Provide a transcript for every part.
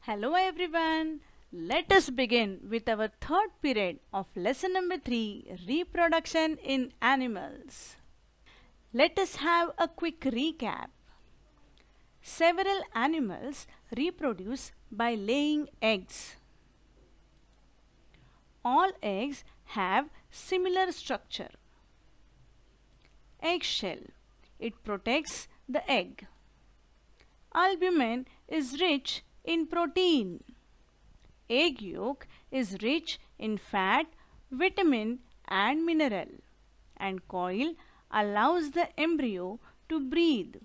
Hello everyone. Let us begin with our third period of lesson number 3, reproduction in animals. Let us have a quick recap. Several animals reproduce by laying eggs. All eggs have similar structure. Eggshell. It protects the egg. Albumin is rich in protein. Egg yolk is rich in fat, vitamin and mineral. And coil allows the embryo to breathe.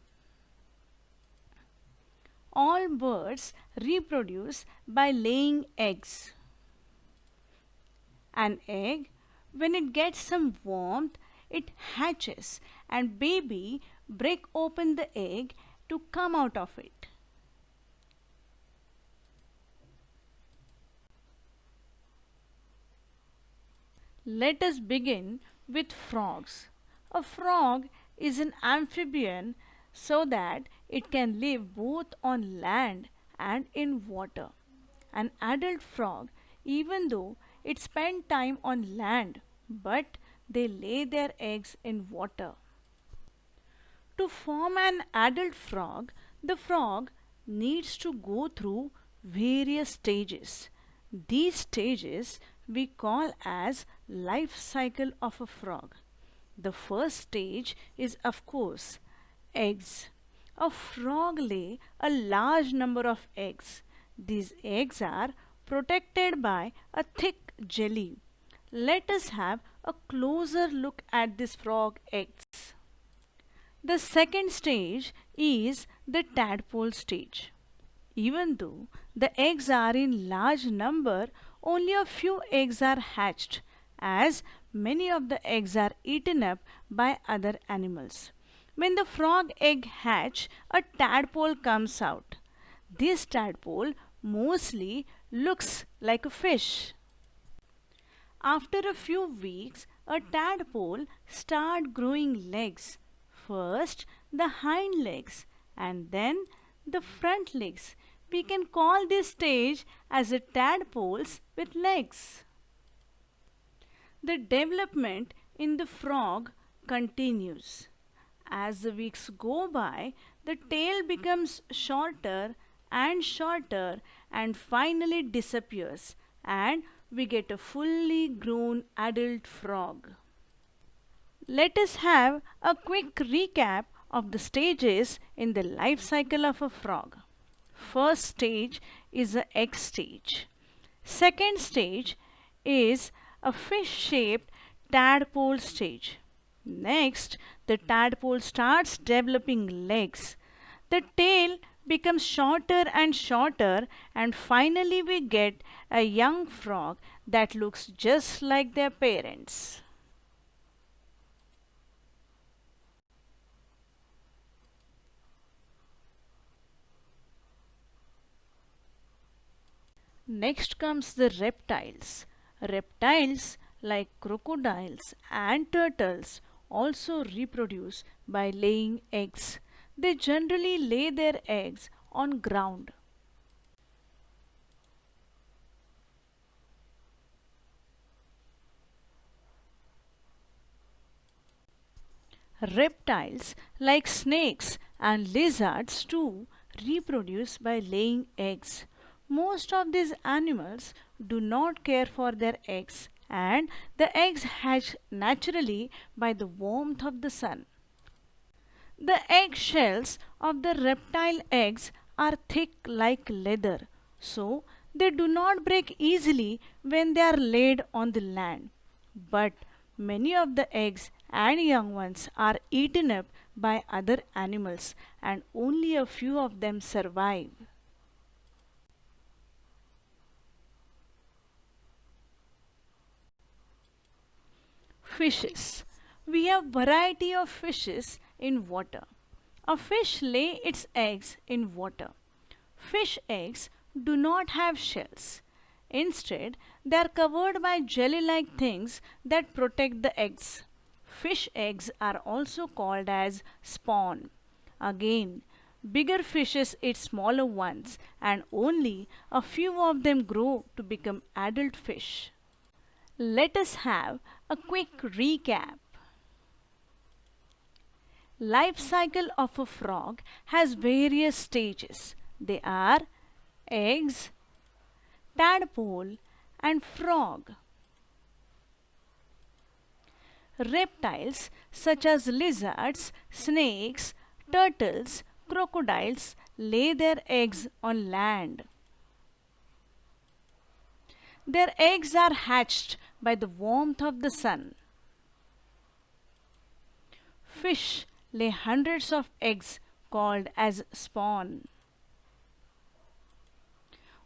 All birds reproduce by laying eggs. An egg, when it gets some warmth, it hatches and baby break open the egg to come out of it. Let us begin with frogs. A frog is an amphibian so that it can live both on land and in water. An adult frog, even though it spends time on land, but they lay their eggs in water. To form an adult frog, the frog needs to go through various stages. These stages we call as life cycle of a frog. The first stage is of course eggs. A frog lay a large number of eggs. These eggs are protected by a thick jelly. Let us have a closer look at this frog eggs. The second stage is the tadpole stage. Even though the eggs are in large number, only a few eggs are hatched, as many of the eggs are eaten up by other animals. When the frog egg hatch, a tadpole comes out. This tadpole mostly looks like a fish. After a few weeks, a tadpole start growing legs. First the hind legs and then the front legs. We can call this stage as a tadpoles with legs. The development in the frog continues. As the weeks go by, the tail becomes shorter and finally disappears, and we get a fully grown adult frog. Let us have a quick recap of the stages in the life cycle of a frog. First stage is the egg stage. Second stage is a fish-shaped tadpole stage. Next, the tadpole starts developing legs. The tail becomes shorter and finally we get a young frog that looks just like their parents. Next comes the reptiles. Reptiles like crocodiles and turtles also reproduce by laying eggs. They generally lay their eggs on ground. Reptiles like snakes and lizards too reproduce by laying eggs. Most of these animals do not care for their eggs and the eggs hatch naturally by the warmth of the sun. The egg shells of the reptile eggs are thick like leather, so they do not break easily when they are laid on the land. But many of the eggs and young ones are eaten up by other animals and only a few of them survive. Fishes. We have variety of fishes in water. A fish lay its eggs in water. Fish eggs do not have shells. Instead, they are covered by jelly-like things that protect the eggs. Fish eggs are also called as spawn. Again, Bigger fishes eat smaller ones, and only a few of them grow to become adult fish. Let us have a quick recap. Life cycle of a frog has various stages. They are eggs, tadpole, and frog. Reptiles such as lizards, snakes, turtles, crocodiles lay their eggs on land. Their eggs are hatched by the warmth of the sun. Fish lay hundreds of eggs called as spawn.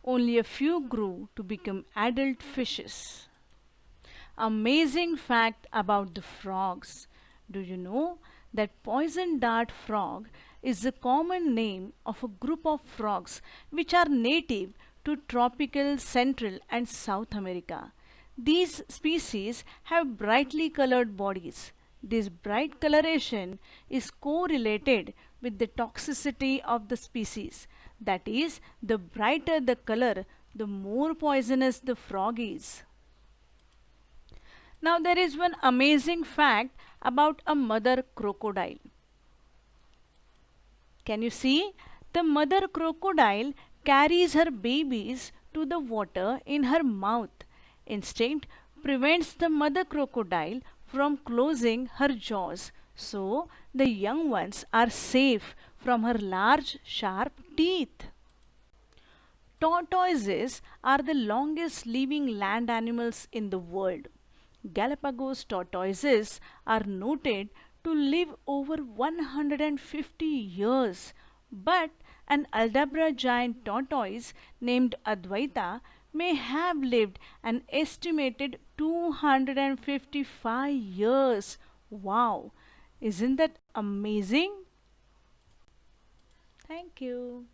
Only a few grew to become adult fishes. Amazing fact about the frogs. Do you know that poison dart frog is the common name of a group of frogs which are native to tropical Central and South America? These species have brightly colored bodies. This bright coloration is correlated with the toxicity of the species. That is, the brighter the color, the more poisonous the frog is. Now there is one amazing fact about a mother crocodile. Can you see? The mother crocodile carries her babies to the water in her mouth. Instinct prevents the mother crocodile from closing her jaws, so the young ones are safe from her large sharp teeth. Tortoises are the longest living land animals in the world. Galapagos tortoises are noted to live over 150 years, but an Aldabra giant tortoise named Advaita may have lived an estimated 255 years. Wow! Isn't that amazing? Thank you.